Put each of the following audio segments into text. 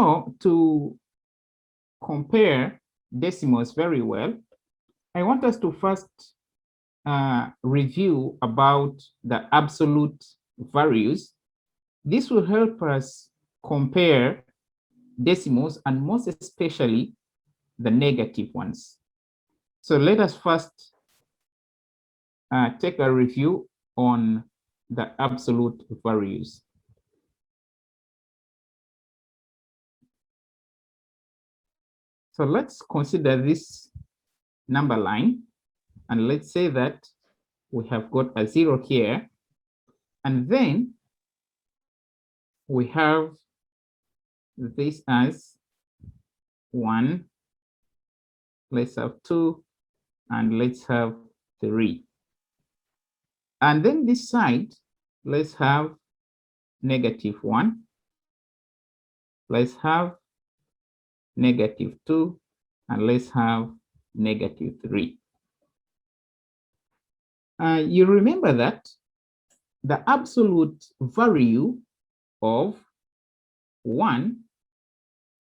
So to compare decimals very well, I want us to first review about the absolute values. This will help us compare decimals and most especially the negative ones. So let us first take a review on the absolute values. So let's consider this number line, and let's say that we have got a 0 here, and then we have this as 1, let's have 2, and let's have 3. And then this side, let's have -1, let's have -2, and let's have -3. You remember that the absolute value of 1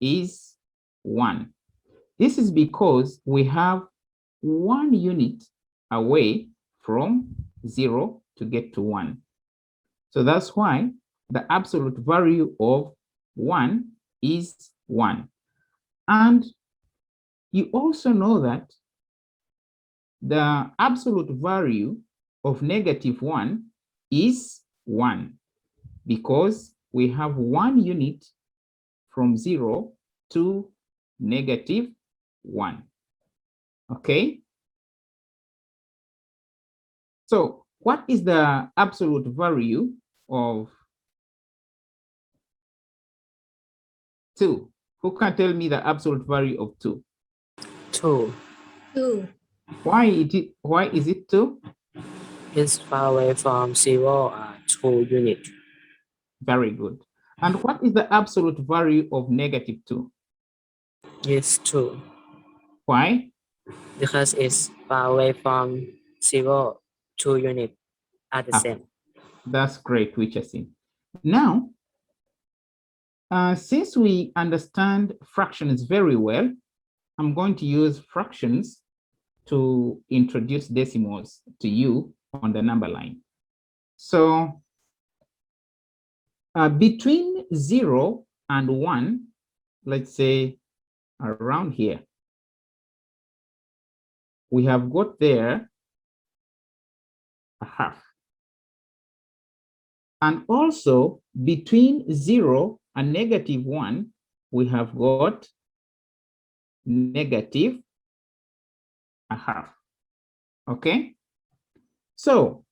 is 1. This is because we have 1 unit away from 0 to get to 1. So that's why the absolute value of 1 is 1. And you also know that the absolute value of -1 is 1 because we have 1 unit from 0 to -1. Okay? So what is the absolute value of 2? Who can tell me the absolute value of 2? 2. 2. Why is it 2? It's far away from 0 2 units. Very good. And what is the absolute value of -2? It's 2. Why? Because it's far away from 0 2 units are the same. That's great, Wichasin. Now, since we understand fractions very well, I'm going to use fractions to introduce decimals to you on the number line. So between 0 and 1, let's say around here, we have got there a half. And also between 0 and -1, we have got -1/2. Okay? So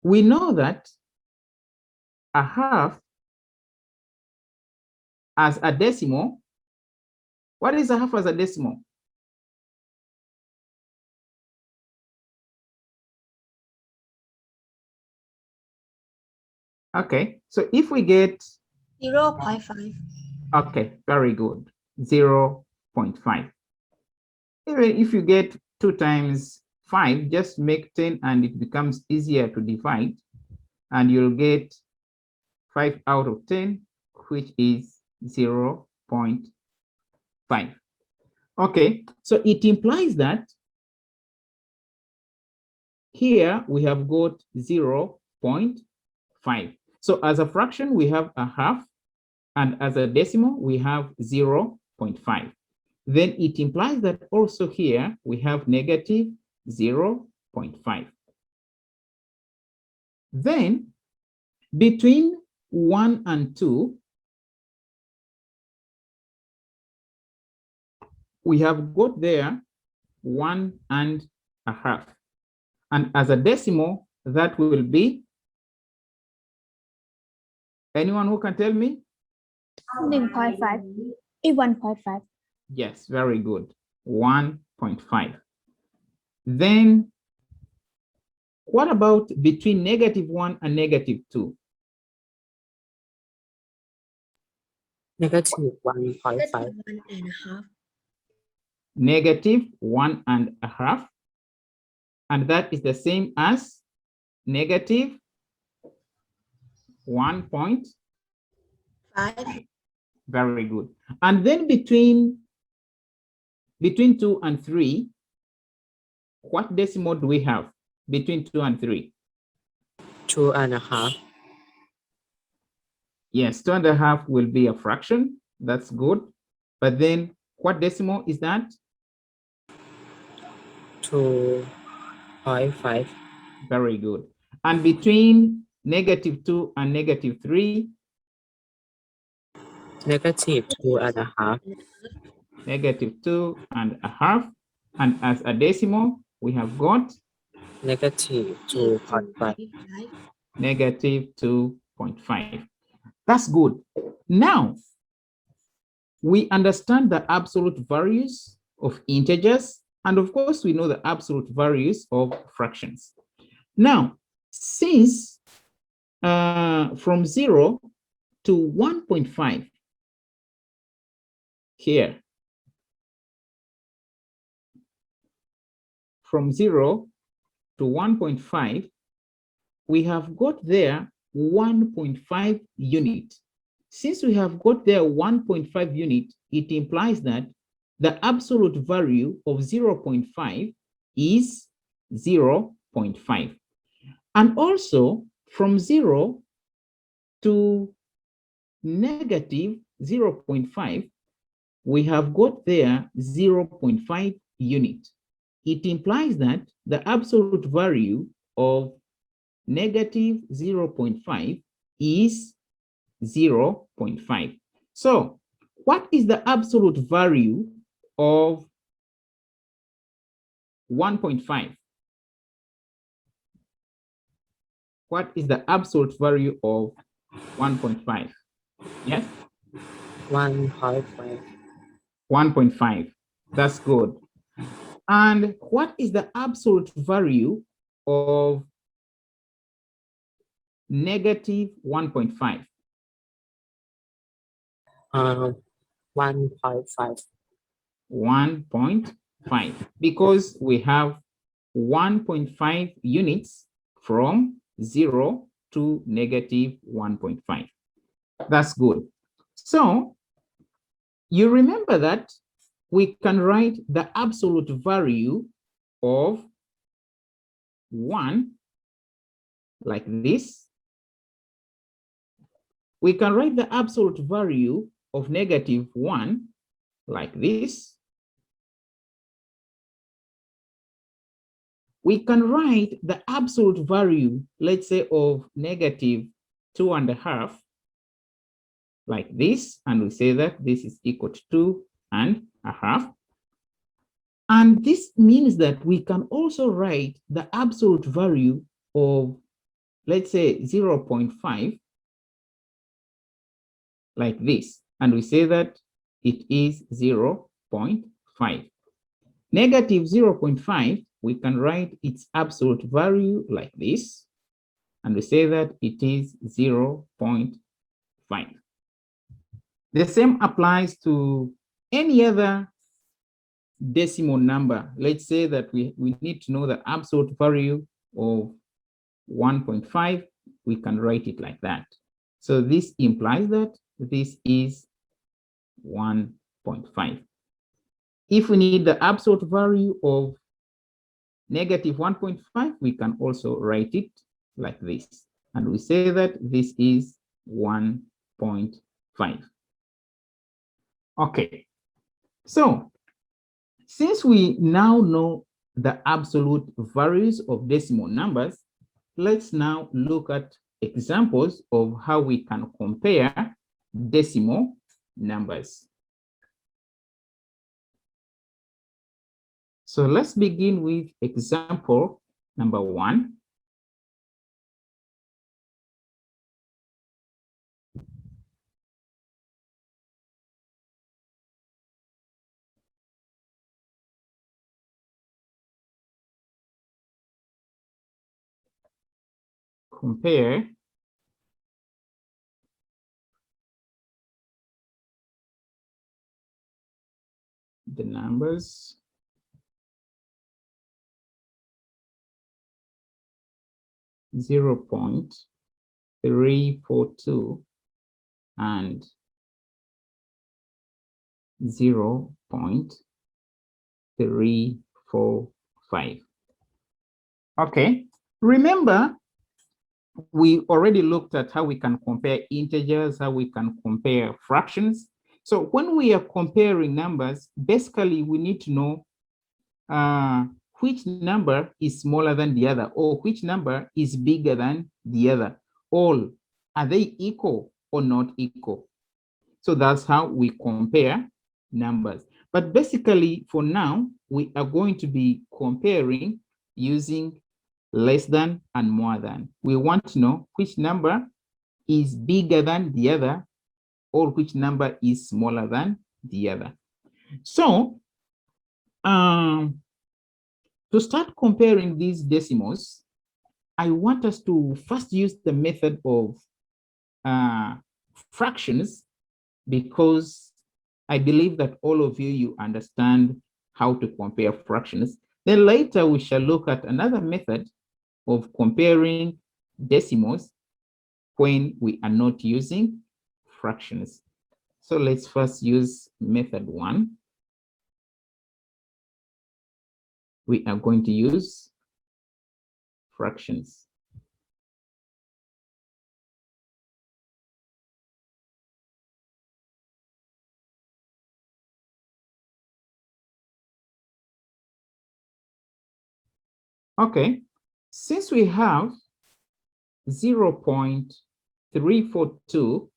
we know that a half as a decimal, what is a half as a decimal? Okay, so if we get 0.5. Okay, very good. 0.5. Even if you get 2 times 5, just make 10 and it becomes easier to divide. And you'll get 5 out of 10, which is 0.5. Okay, so it implies that here we have got 0.5. So as a fraction, we have a half, and as a decimal, we have 0.5. Then it implies that also here we have -0.5. Then between 1 and 2, we have got there 1.5. And as a decimal, that will be, anyone who can tell me? 1.5. 1.5. Yes, very good. 1.5. Then what about between -1 and -2? -1.5. -1.5. And that is the same as -1.5. Very good. And then between 2 and 3, what decimal do we have between 2 and 3? 2.5. Yes, 2.5 will be a fraction. That's good. But then what decimal is that? 2.5. Very good. And between -2 and -3? Negative 2.5. -2.5. And as a decimal, we have got Negative 2.5. -2.5. That's good. Now, we understand the absolute values of integers, and of course, we know the absolute values of fractions. Now, since from 0 to 1.5 here, from 0 to 1.5, we have got there 1.5 unit. Since we have got there 1.5 unit, it implies that the absolute value of 0.5 is 0.5. And also from 0 to negative 0.5, we have got there 0.5 unit. It implies that the absolute value of negative 0.5 is 0.5. So what is the absolute value of 1.5? What is the absolute value of 1.5? Yes? 1.5. 1.5. That's good. And what is the absolute value of negative 1.5? 1.5. 1.5, because we have 1.5 units from 0 to negative 1.5. That's good. So you remember that we can write the absolute value of 1 like this. We can write the absolute value of negative 1 like this. We can write the absolute value, let's say, of negative 2.5 like this, and we say that this is equal to 2.5. And this means that we can also write the absolute value of, let's say, 0.5 like this, and we say that it is 0.5. Negative 0.5, we can write its absolute value like this, and we say that it is 0.5. The same applies to any other decimal number. Let's say that we need to know the absolute value of 1.5, we can write it like that. So this implies that this is 1.5. If we need the absolute value of negative 1.5, we can also write it like this. And we say that this is 1.5. Okay, so since we now know the absolute values of decimal numbers, let's now look at examples of how we can compare decimal numbers. So let's begin with example number 1. Compare the numbers zero point 342 and 0.345. Okay, remember, we already looked at how we can compare integers, how we can compare fractions. So when we are comparing numbers, basically we need to know which number is smaller than the other, or which number is bigger than the other. All, are they equal or not equal? So that's how we compare numbers. But basically for now, we are going to be comparing using less than and more than. We want to know which number is bigger than the other, or which number is smaller than the other. So to start comparing these decimals, I want us to first use the method of fractions, because I believe that all of you understand how to compare fractions. Then later we shall look at another method of comparing decimals when we are not using fractions. So let's first use method 1. We are going to use fractions. Okay, since we have 0.342,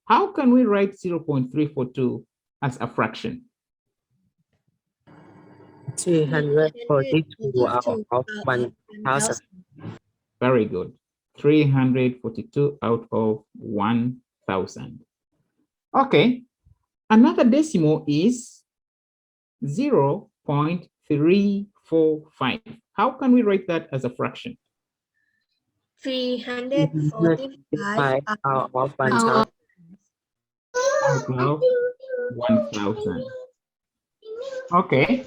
how can we write 0.342 as a fraction? 342 out of 1,000. Very good. 342 out of 1,000. Okay, another decimal is 0.345. How can we write that as a fraction? 345 out of 1,000. Out of 1,000. Okay.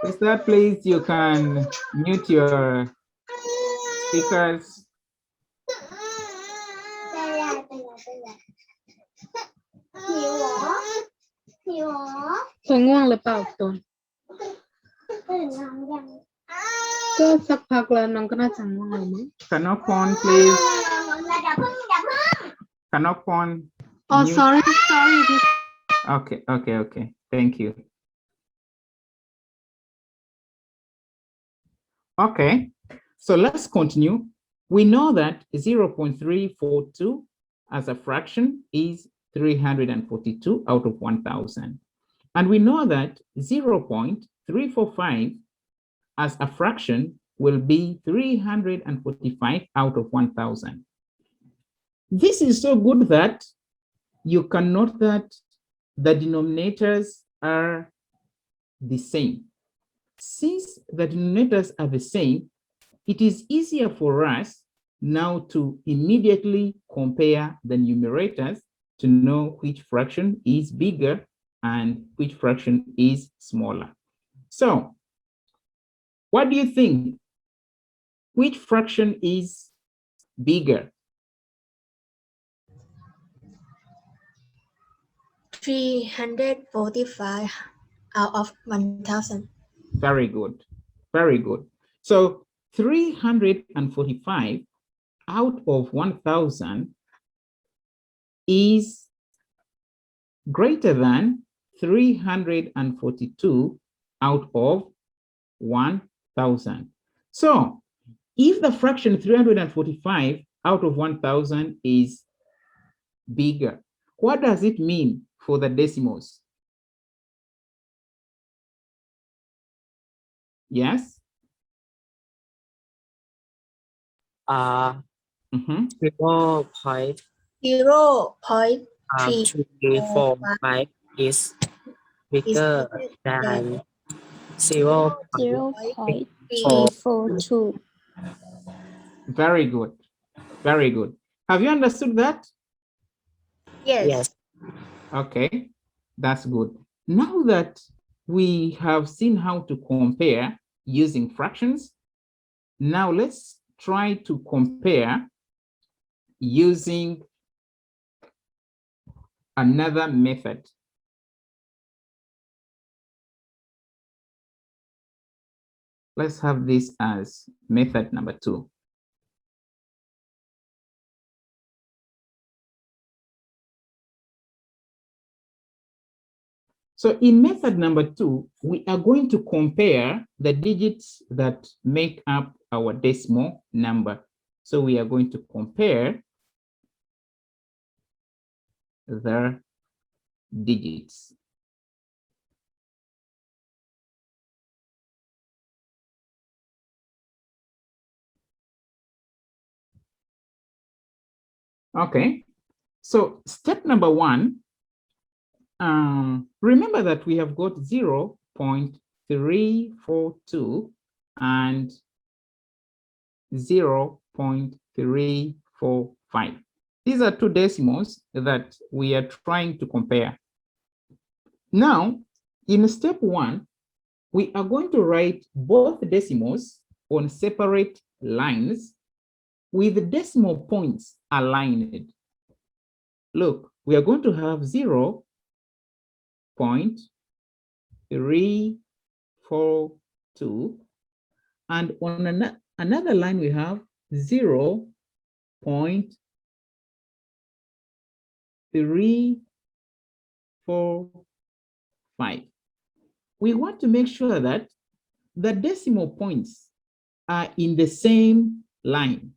With that, please, you can mute your speakers. Kanokon, please. Kanokon. Oh, mute. sorry. Okay. Thank you. Okay, so let's continue. We know that 0.342 as a fraction is 342 out of 1,000. And we know that 0.345 as a fraction will be 345 out of 1,000. This is so good that you can note that the denominators are the same. Since the denominators are the same, it is easier for us now to immediately compare the numerators to know which fraction is bigger and which fraction is smaller. So, what do you think? Which fraction is bigger? 345 out of 1,000. Very good. Very good. So 345 out of 1,000 is greater than 342 out of 1,000. So if the fraction 345 out of 1,000 is bigger, what does it mean for the decimals? Yes? 0.345 is bigger than 0.342. Very good. Very good. Have you understood that? Yes. Okay, that's good. Now that we have seen how to compare using fractions, Now let's try to compare using another method. Let's have this as method number 2. So in method number 2, we are going to compare the digits that make up our decimal number. So we are going to compare the digits. Okay, so step number 1, remember that we have got 0.342 and 0.345. These are two decimals that we are trying to compare. Now, in step 1, we are going to write both decimals on separate lines with the decimal points aligned. Look, we are going to have 0.342, and on another line we have 0.345. We want to make sure that the decimal points are in the same line.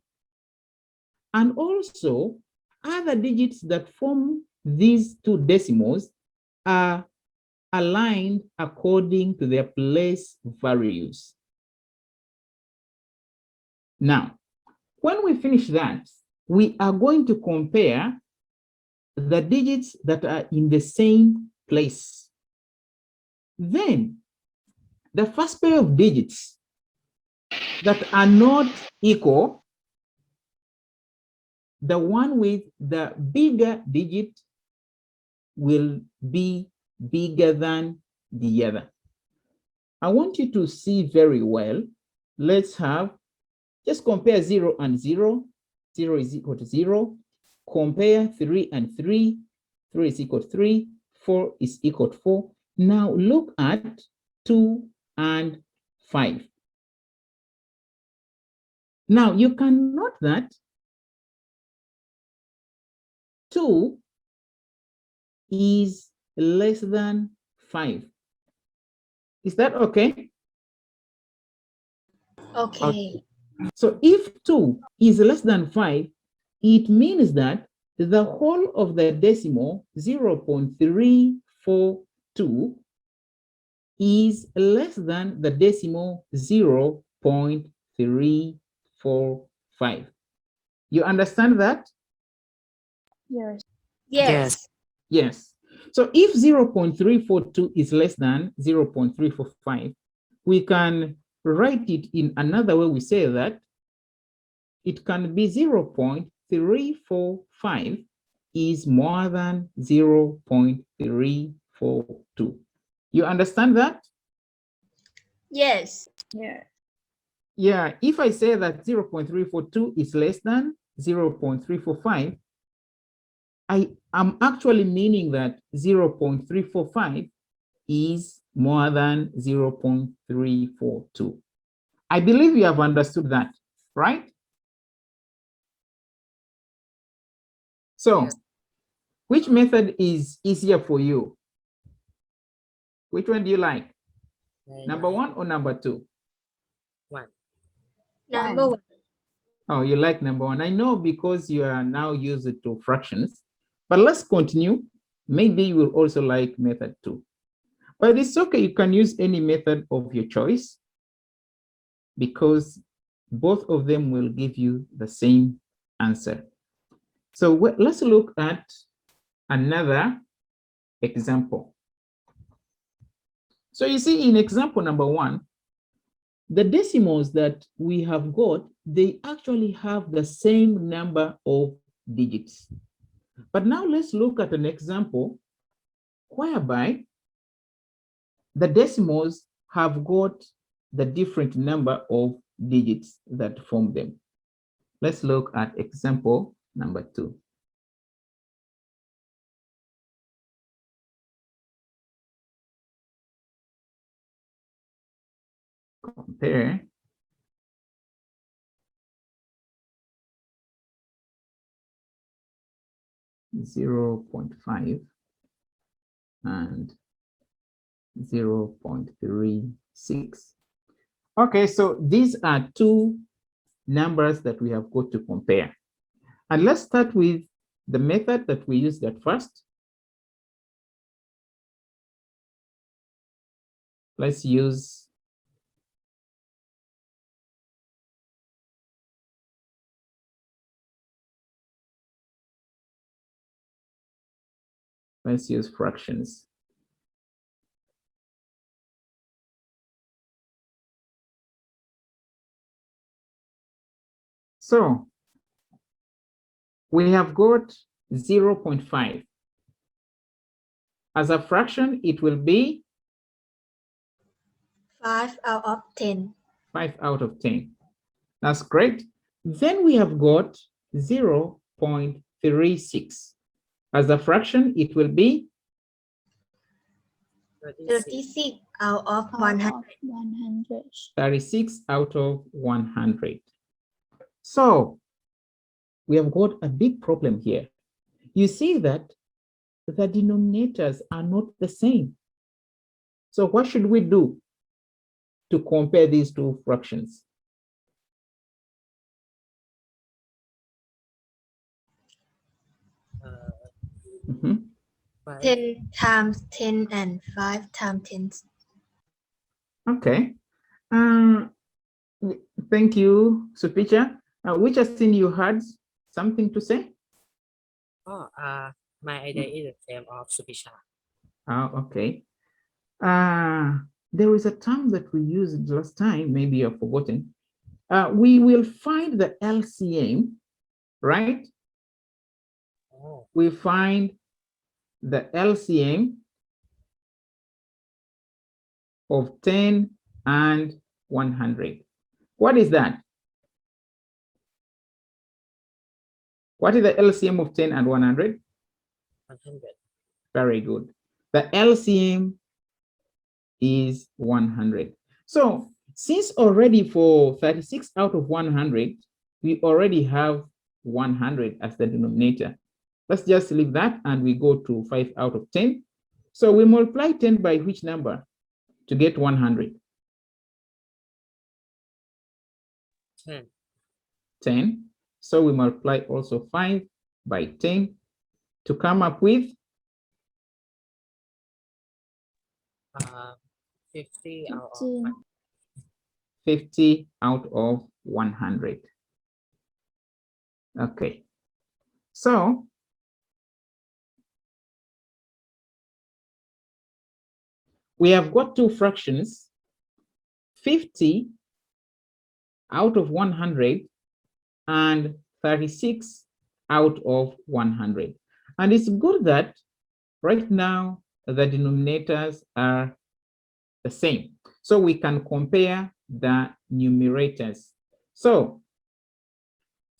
And also, other digits that form these two decimals are aligned according to their place values. Now, when we finish that, we are going to compare the digits that are in the same place. Then, the first pair of digits that are not equal, the one with the bigger digit will be bigger than the other. I want you to see very well. Let's just compare 0 and 0. 0 is equal to 0. Compare 3 and 3. 3 is equal to 3. 4 is equal to 4. Now look at 2 and 5. Now you can note that 2 is less than 5. Is that okay? Okay. So if 2 is less than 5, it means that the whole of the decimal 0.342 is less than the decimal 0.345. You understand that? Yes. Yes. Yes. So if 0.342 is less than 0.345, we can write it in another way. We say that it can be 0.345 is more than 0.342. You understand that? Yes. Yeah. Yeah, if I say that 0.342 is less than 0.345, I am actually meaning that 0.345 is more than 0.342. I believe you have understood that, right? So, which method is easier for you? Which one do you like? Number 1 or number 2? 1. Number 1. Oh, you like number 1. I know because you are now used to fractions, but let's continue. Maybe you will also like method 2. But it's okay, you can use any method of your choice because both of them will give you the same answer. So let's look at another example. So you see in example number 1, the decimals that we have got, they actually have the same number of digits. But now let's look at an example whereby the decimals have got the different number of digits that form them. Let's look at example number 2. Compare 0.5 and 0.36. Okay, so these are two numbers that we have got to compare. And let's start with the method that we used at first. Let's use fractions. So we have got 0.5. As a fraction, it will be 5 out of 10. 5 out of 10. That's great. Then we have got 0.36. As a fraction, it will be 36 out of 100. 36 out of 100. So we have got a big problem here. You see that the denominators are not the same. So what should we do to compare these two fractions? Mhm. 10 times 10 and 5 times 10. Okay. Thank you, Supicha. Which I think you had something to say? Oh, my idea is the same of Supisha. Okay. There is a term that we used last time, maybe you've forgotten. We will find the LCM, right? Oh, We find the LCM of 10 and 100. What is that? What is the LCM of 10 and 100? 100. Very good. The LCM is 100. So since already for 36 out of 100, we already have 100 as the denominator. Let's just leave that and we go to 5 out of 10. So we multiply 10 by which number to get 100? 10. 10. So we multiply also 5 by 10 to come up with 50 out of 50 out of 100. Okay. So we have got two fractions, 50 out of 100 and 36 out of 100. And it's good that right now the denominators are the same. So we can compare the numerators. So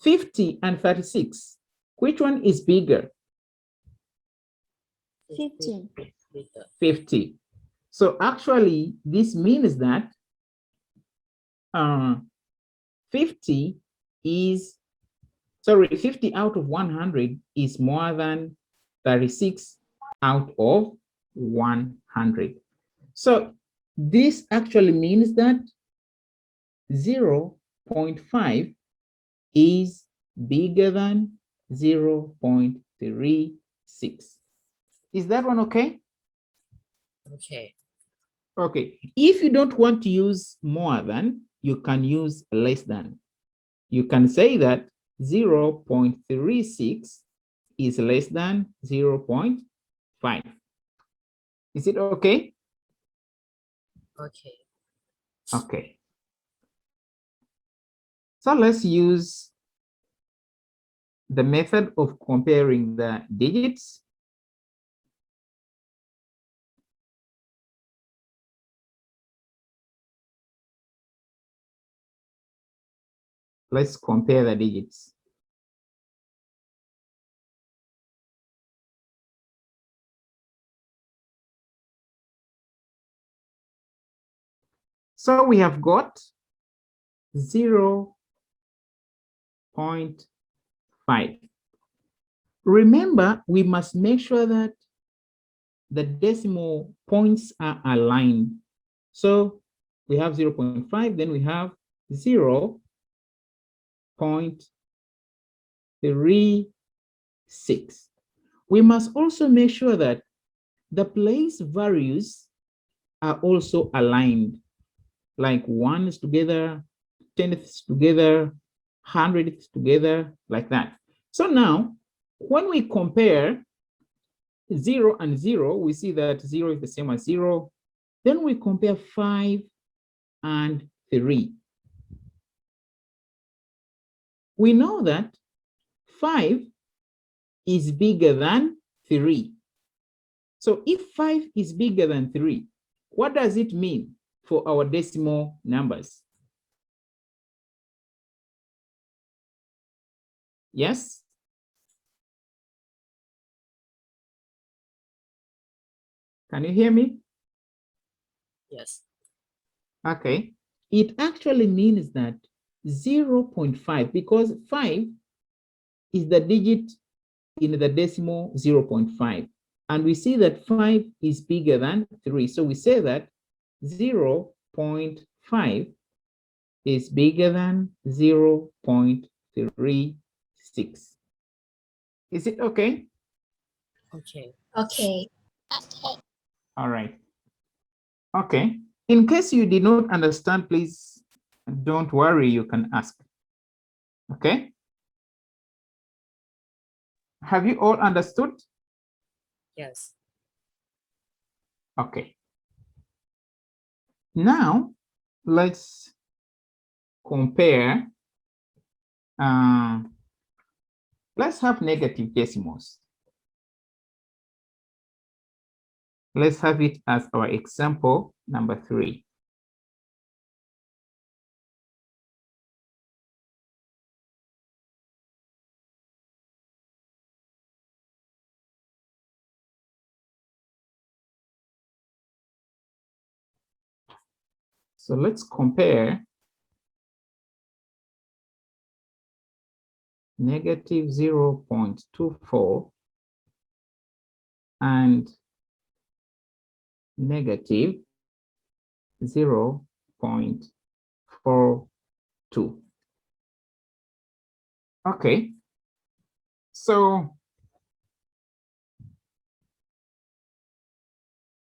50 and 36, which one is bigger? 50. 50. So actually, this means that 50 out of 100 is more than 36 out of 100. So this actually means that 0.5 is bigger than 0.36. Is that one okay? Okay. Okay. If you don't want to use more than, you can use less than. You can say that 0.36 is less than 0.5. Is it okay? Okay. Okay. So let's use the method of comparing the digits. Let's compare the digits. So we have got 0.5. Remember, we must make sure that the decimal points are aligned. So we have 0.5, then we have 0.36. We must also make sure that the place values are also aligned, like ones together, tenths together, hundredths together, like that. So now, when we compare 0 and 0, we see that 0 is the same as 0. Then we compare 5 and 3. We know that 5 is bigger than 3. So if 5 is bigger than 3, what does it mean for our decimal numbers? Yes? Can you hear me? Yes. Okay. It actually means that 0.5, because 5 is the digit in the decimal 0.5. And we see that 5 is bigger than 3. So we say that 0.5 is bigger than 0.36. Is it okay? Okay. Okay. All right. Okay. In case you did not understand, please don't worry, you can ask. Okay. Have you all understood? Yes. Okay. Now, let's compare. Let's have negative decimals. Let's have it as our example number 3. So let's compare negative 0.24 and negative 0.42. Okay, so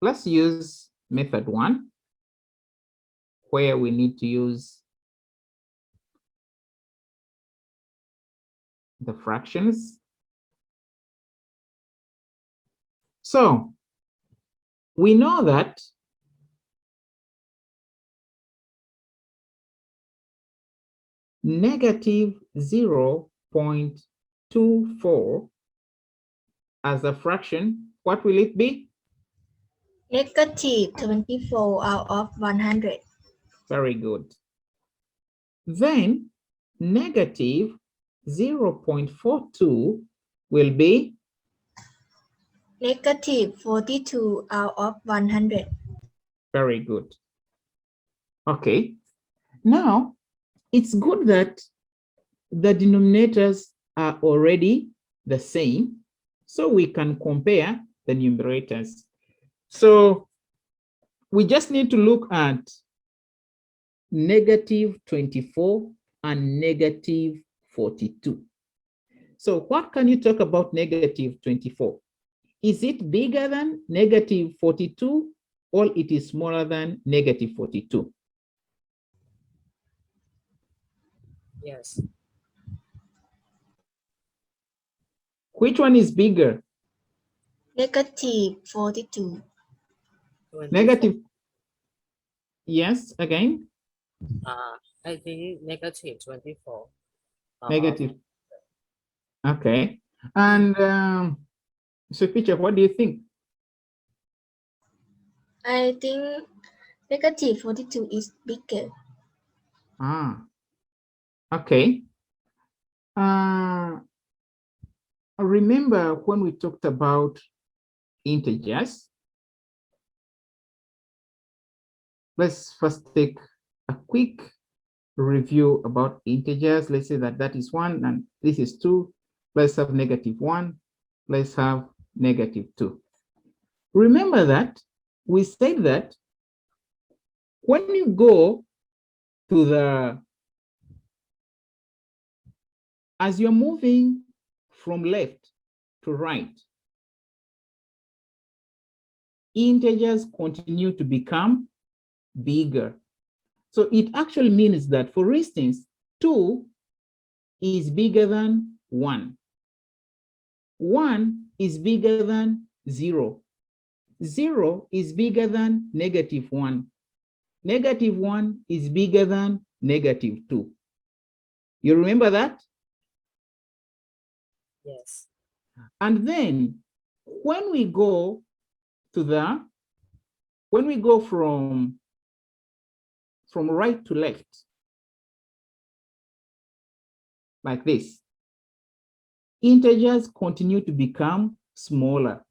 let's use method 1, where we need to use the fractions. So we know that negative 0.24 as a fraction, what will it be? Negative 24 out of 100. Very good. Then negative 0.42 will be? Negative 42 out of 100. Very good. Okay. Now, it's good that the denominators are already the same, so we can compare the numerators. So we just need to look at negative 24 and negative 42. So what can you talk about negative 24? Is it bigger than negative 42 or it is smaller than negative 42? Yes. Which one is bigger? Negative 42. 24. Negative. Yes, again? I think negative 24. Negative. Okay. And so Picha, what do you think? I think negative 42 is bigger. Okay. Remember when we talked about integers? Let's first take a quick review about integers. Let's say that that is 1 and this is 2. Let's have -1. Let's have -2. Remember that we said that when you go to as you're moving from left to right, integers continue to become bigger. So it actually means that, for instance, 2 is bigger than 1. 1 is bigger than 0. 0 is bigger than -1. -1 is bigger than -2. You remember that? Yes. And then when we go to when we go from right to left, like this, integers continue to become smaller.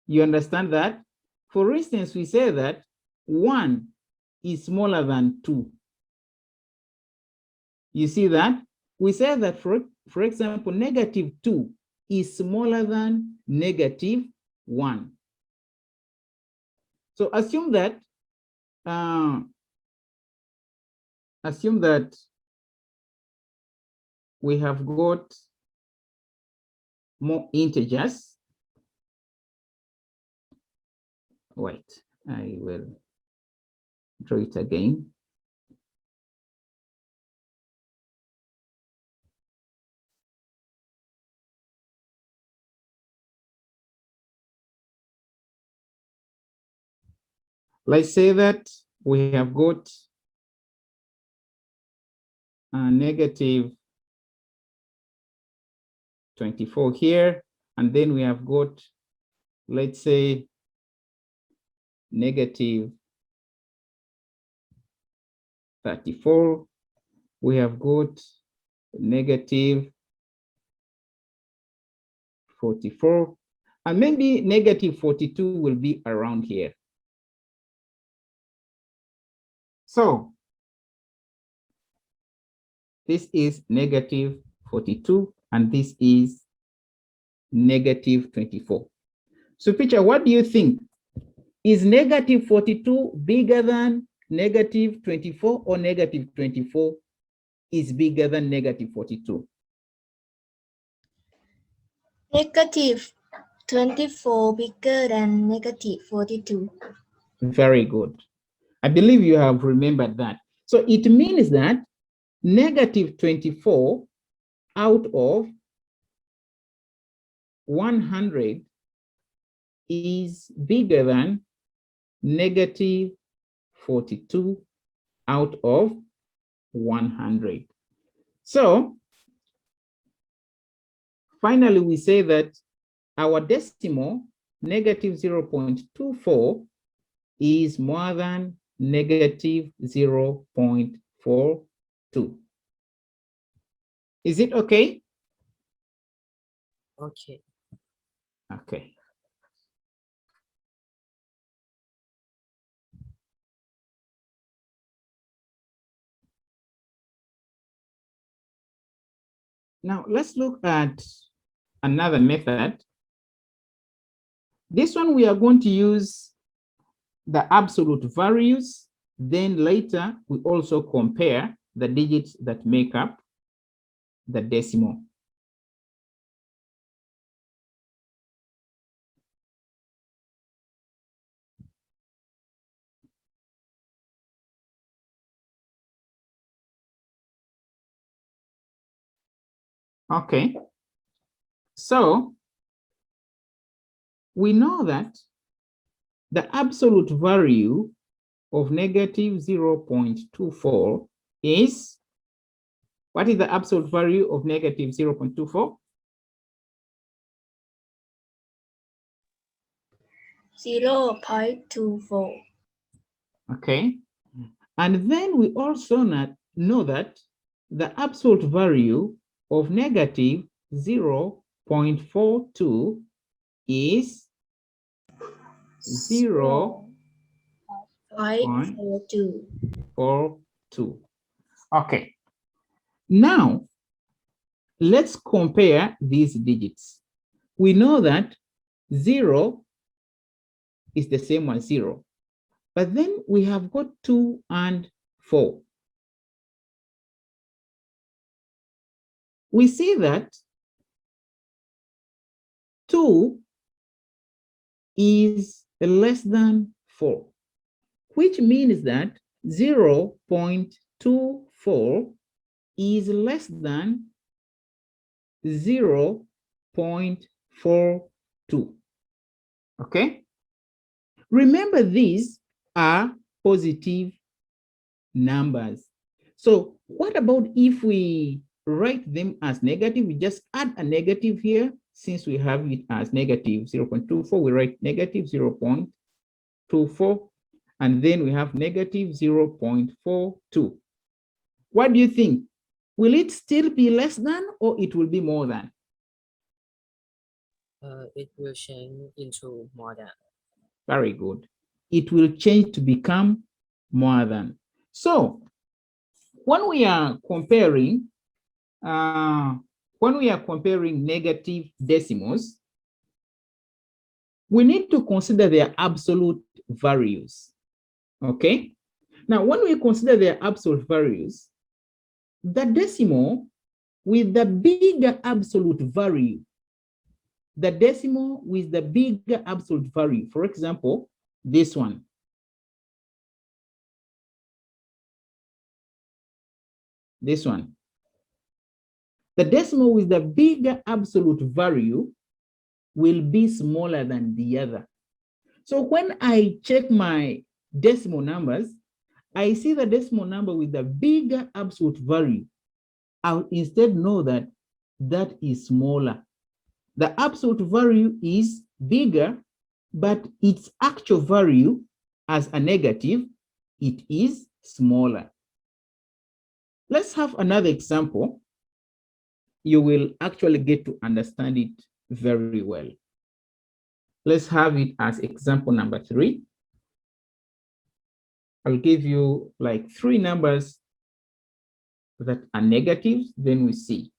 You understand that? For instance, we say that 1 is smaller than 2. You see that? We say that, for example, -2 is smaller than -1. So assume that we have got more integers. Wait, I will draw it again. Let's say that we have got -24 here, and then we have got, let's say, -34. We have got -44, and maybe -42 will be around here. So this is -42, and this is -24. So Peter, what do you think? Is -42 bigger than -24, or -24 is bigger than -42? -24 bigger than -42. Very good. I believe you have remembered that. So it means that -24 out of 100 is bigger than -42 out of 100. So finally, we say that our decimal, -0.24, is more than -0.42. Is it okay? Okay. Okay. Now let's look at another method. This one we are going to use the absolute values. Then later we also compare the digits that make up the decimal. Okay. So we know that the absolute value of -0.24 is, what is the absolute value of -0.24? 0.24. Okay. And then we also know that the absolute value of negative 0.42 is 0.42. 542. Okay. Now, let's compare these digits. We know that 0 is the same as 0, but then we have got 2 and 4. We see that 2 is less than 4, which means that 0.24 is less than 0.42. Okay? Remember, these are positive numbers. So what about if we write them as negative? We just add a negative here. Since we have it as negative 0.24, we write negative 0.24, and then we have negative 0.42. What do you think? Will it still be less than, or it will be more than? It will change into more than. Very good. It will change to become more than. So when we are comparing negative decimals, we need to consider their absolute values. Okay. Now, when we consider their absolute values, the decimal with the bigger absolute value, the decimal with the bigger absolute value, for example, this one. This one. The decimal with the bigger absolute value will be smaller than the other. So when I check my decimal numbers, I see the decimal number with the bigger absolute value. I'll instead know that that is smaller. The absolute value is bigger, but its actual value as a negative, it is smaller. Let's have another example. You will actually get to understand it very well. Let's have it as example number 3. I'll give you like 3 numbers that are negatives, then we see.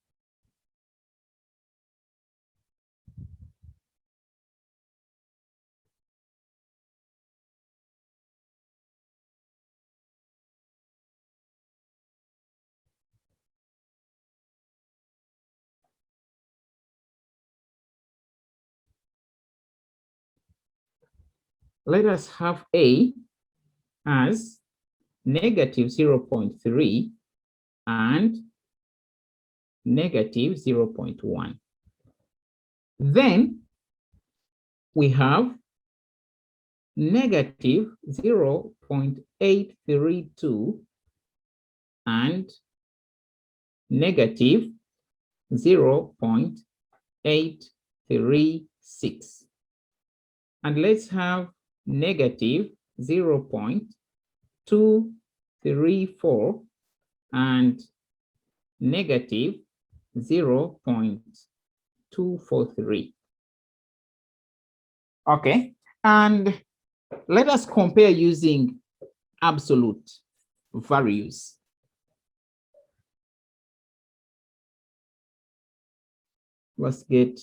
Let us have A as negative 0.3 and negative 0.1. Then we have negative 0.832 and negative 0.836. And let's have negative 0.234 and negative 0.243. Okay, and let us compare using absolute values. Let's get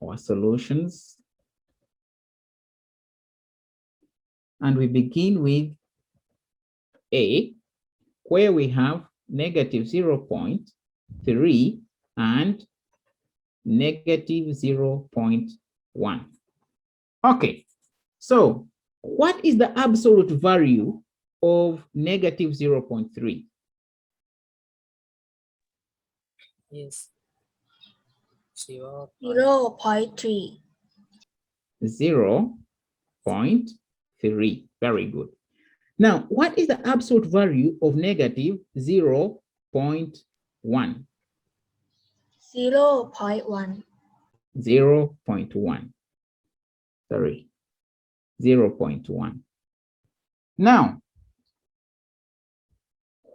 our solutions. And we begin with A, where we have negative 0.3 and negative 0.1. Okay, so what is the absolute value of negative 0.3? Is 0. 0.3. 0.3. Very good. Now, what is the absolute value of negative 0.1? 0.1. 0.1. Sorry, 0.1. Now,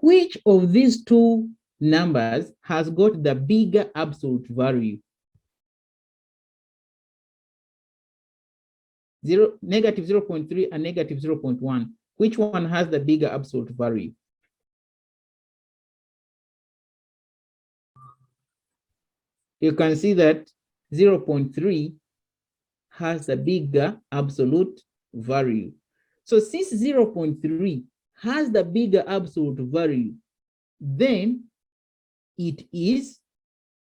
Which of these two numbers has got the bigger absolute value? Negative 0.3 and negative 0.1. Which one has the bigger absolute value? You can see that 0.3 has a bigger absolute value. So since 0.3 has the bigger absolute value, then it is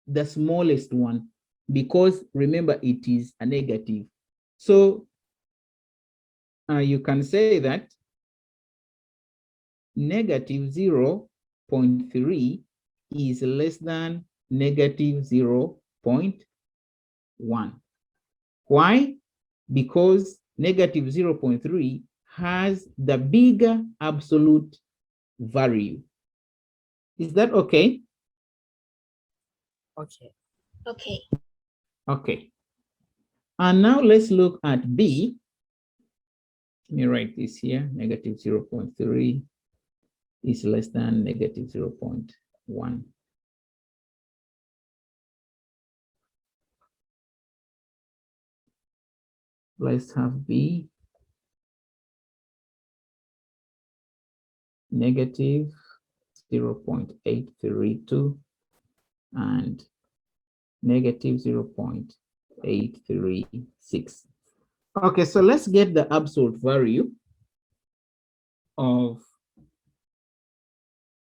the smallest one, because remember, it is a negative. So you can say that negative 0.3 is less than negative 0.1. Why? Because negative 0.3 has the bigger absolute value. Is that okay? Okay. Okay. Okay. And now let's look at B. Let me write this here. Negative 0.3 is less than negative 0.1. Let's have B negative 0.832 and negative 0.836. Okay, so let's get the absolute value of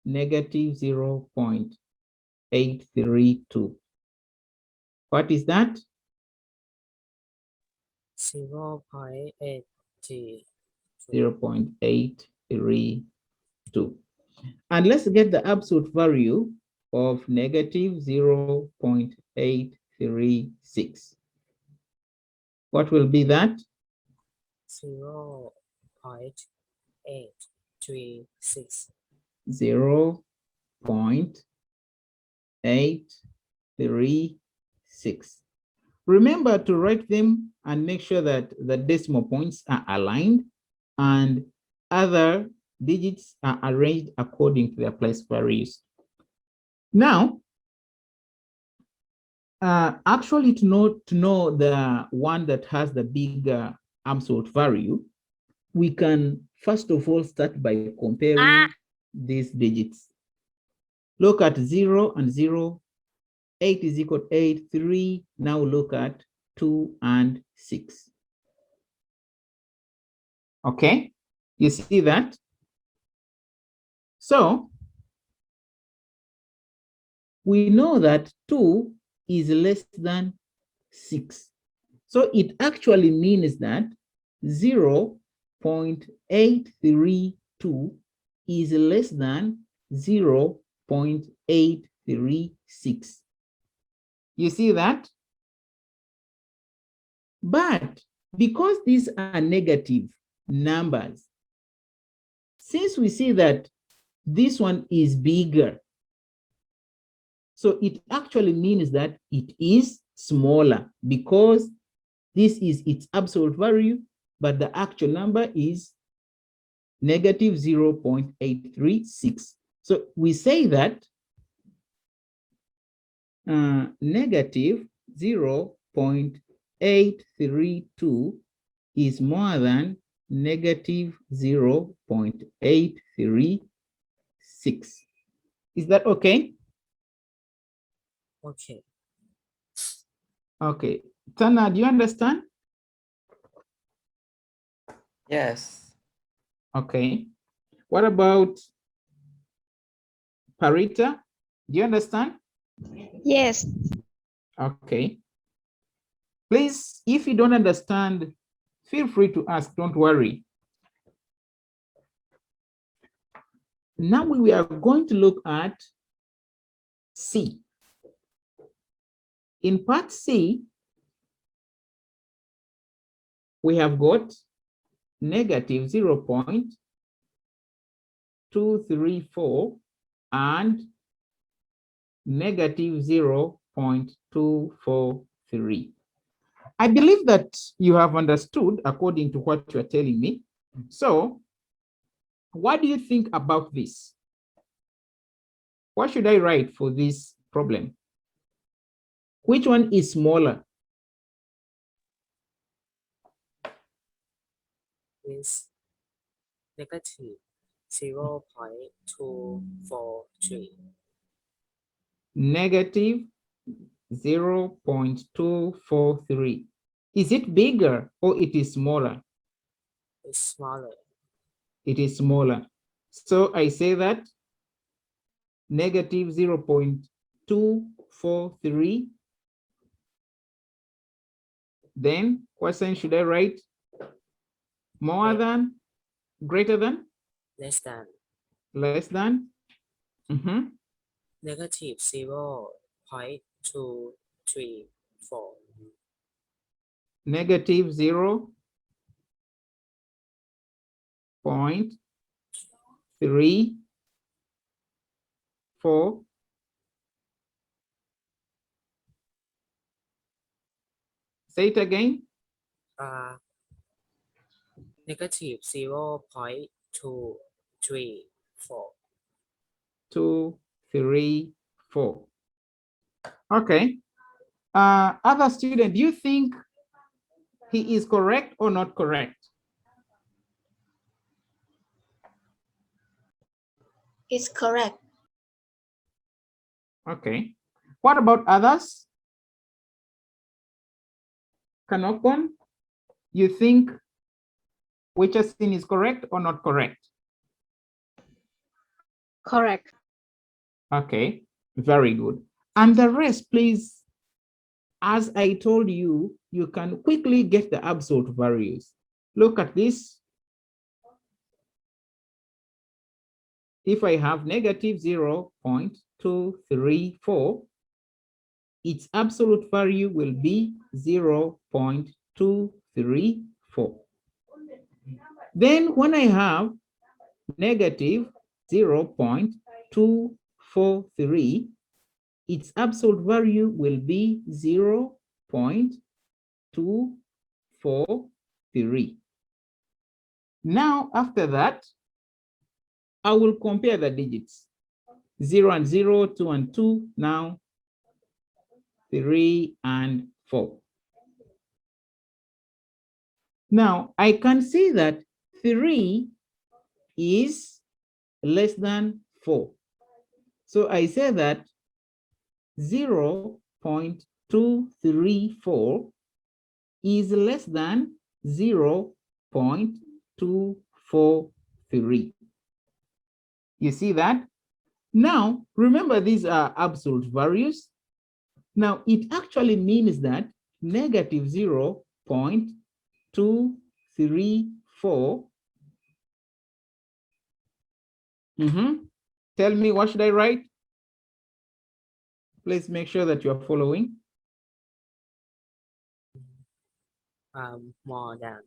negative 0.832. What is that? 0.8. 0.832. And let's get the absolute value of negative 0.836. What will be that? 0.836. 0.836. Remember to write them and make sure that the decimal points are aligned and other digits are arranged according to their place values. Now, actually to know the one that has the bigger absolute value, we can first of all start by comparing these digits. Look at 0 and 0. 8 is equal to 8, 3. Now look at 2 and 6. Okay, you see that? So we know that 2 is less than 6. So it actually means that 0.832 is less than 0.836. You see that? But because these are negative numbers, since we see that this one is bigger, so it actually means that it is smaller, because this is its absolute value, but the actual number is negative 0.836. So we say that negative 0.832 is more than negative 0.836. Is that okay? Okay. Okay. Tana, do you understand? Yes. Okay. What about Parita? Do you understand? Yes. Okay. Please, if you don't understand, feel free to ask, don't worry. Now we are going to look at C. In part C, we have got negative 0.234 and negative 0.243. I believe that you have understood according to what you are telling me. So what do you think about this? What should I write for this problem? Which one is smaller? Is negative 0.243. Negative 0.243. Is it bigger or it is smaller? It's smaller. It is smaller. So I say that negative 0.243. Then what sign should I write? More than, greater than, Less than less than? Mhm. negative 0.234. Negative 0.34. Say it again. Negative 0.234. 2, 3, 4. Okay. Other student, do you think he is correct or not correct? It's correct. Okay. What about others? Kanokon, you think Wichasin is correct or not correct? Correct. Okay, very good. And the rest, please, as I told you, you can quickly get the absolute values. Look at this. If I have negative 0.234, its absolute value will be 0.234. Then when I have negative 0.243, its absolute value will be 0.243. Now, after that, I will compare the digits. 0 and 0, 2 and 2, now 3 and 4. Now, I can see that 3 is less than 4. So I say that 0.234 is less than 0.243. You see that? Now, remember these are absolute values. Now, it actually means that negative 0.234. Tell me, what should I write? Please make sure that you are following. More than.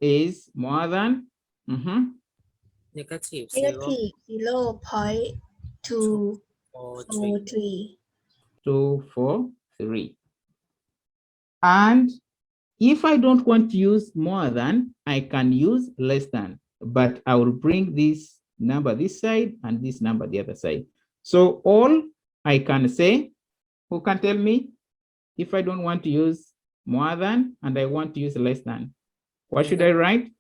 Is more than. Negative Negative 0.243. 243. And if I don't want to use more than, I can use less than, but I will bring this number this side and this number the other side. So all I can say, who can tell me if I don't want to use more than and I want to use less than? What should I write?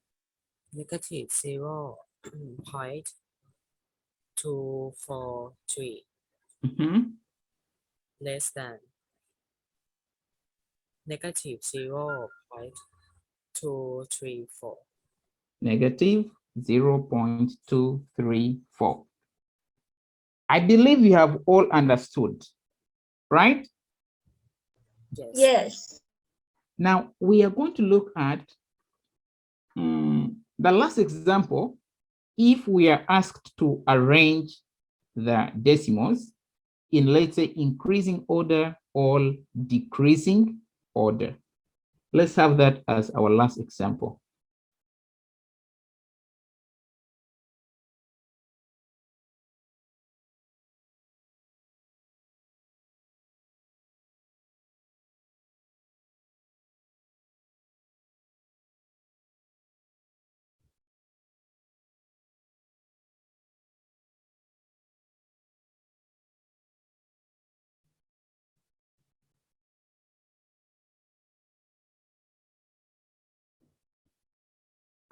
Negative 0.243. Less than negative 0.234. Negative 0.234. I believe you have all understood, right? Yes. Yes. Now we are going to look at the last example. If we are asked to arrange the decimals in, let's say, increasing order or decreasing order. Let's have that as our last example.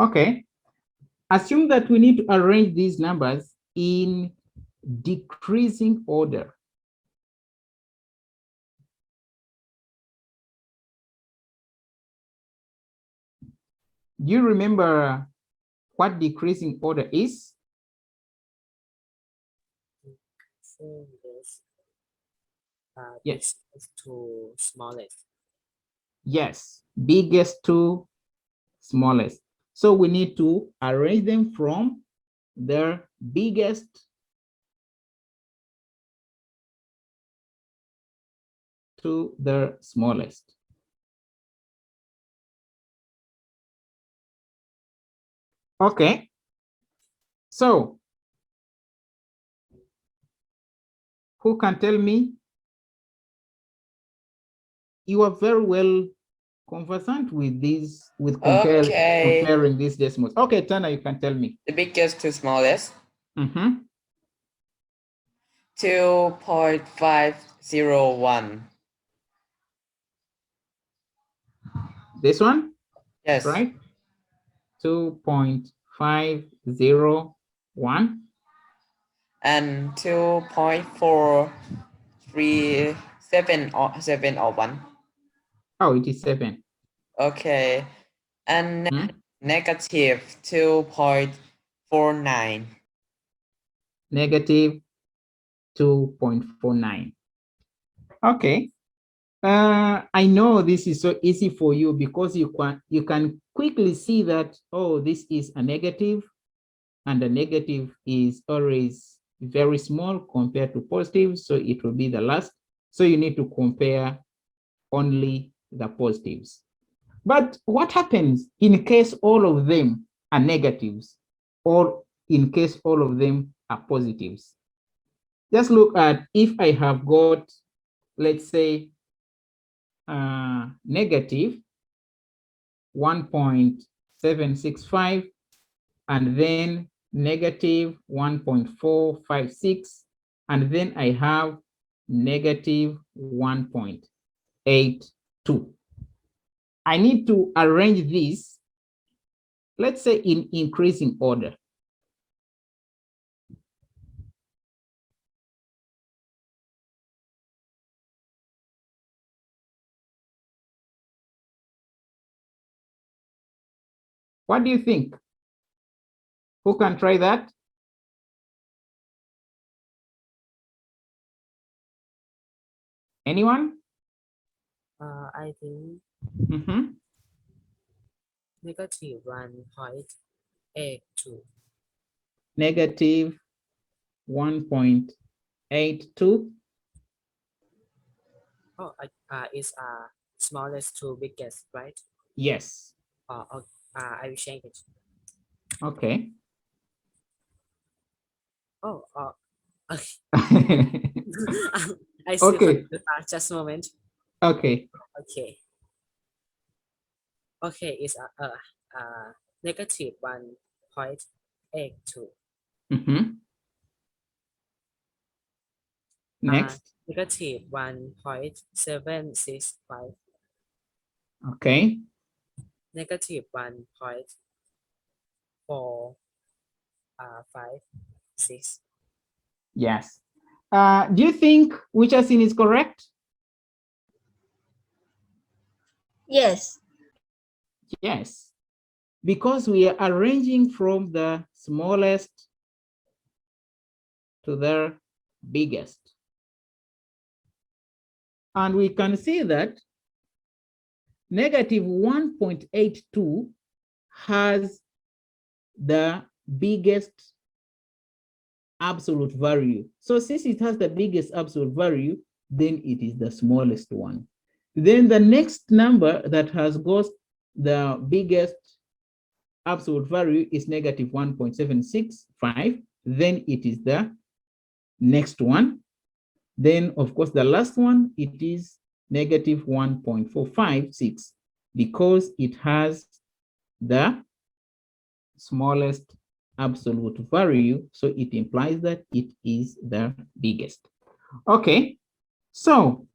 Okay. Assume that we need to arrange these numbers in decreasing order. Do you remember what decreasing order is? So this Yes. is to smallest. Yes, biggest to smallest. So we need to arrange them from their biggest to their smallest. Okay. So who can tell me? You are very well conversant with these, with Okay. comparing these decimals. Okay, Tana, you can tell me. The biggest to smallest. Mm-hmm. 2.501. This one, Yes. right? 2.501. And 2.43701. Oh, it is 7. Okay. And Hmm? negative 2.49. Negative 2.49. Okay. I know this is so easy for you because you can quickly see that, oh, this is a negative, and the negative is always very small compared to positive, so it will be the last. So you need to compare only the positives. But what happens in case all of them are negatives, or in case all of them are positives? Just look at, if I have got, let's say, negative 1.765 and then negative 1.456, and then I have negative 1.82. I need to arrange this, let's say, in increasing order. What do you think? Who can try that? Anyone? I think Mm-hmm. negative 1.82. Negative 1.82. Oh, is smallest to biggest, right? Yes. I will change it. Okay. Oh, okay. Okay. I still forgot just a moment. Okay. Okay. Okay, it's negative 1.82. Mm-hmm. Next. Negative 1.765. Okay. Negative 1.456. Yes. Do you think Wichasin is correct? Yes. Yes. Because we are arranging from the smallest to the biggest. And we can see that negative 1.82 has the biggest absolute value. So since it has the biggest absolute value, then it is the smallest one. Then the next number that has got the biggest absolute value is negative 1.765. Then it is the next one. Then, of course, the last one, it is negative 1.456 because it has the smallest absolute value. So it implies that it is the biggest. Okay, so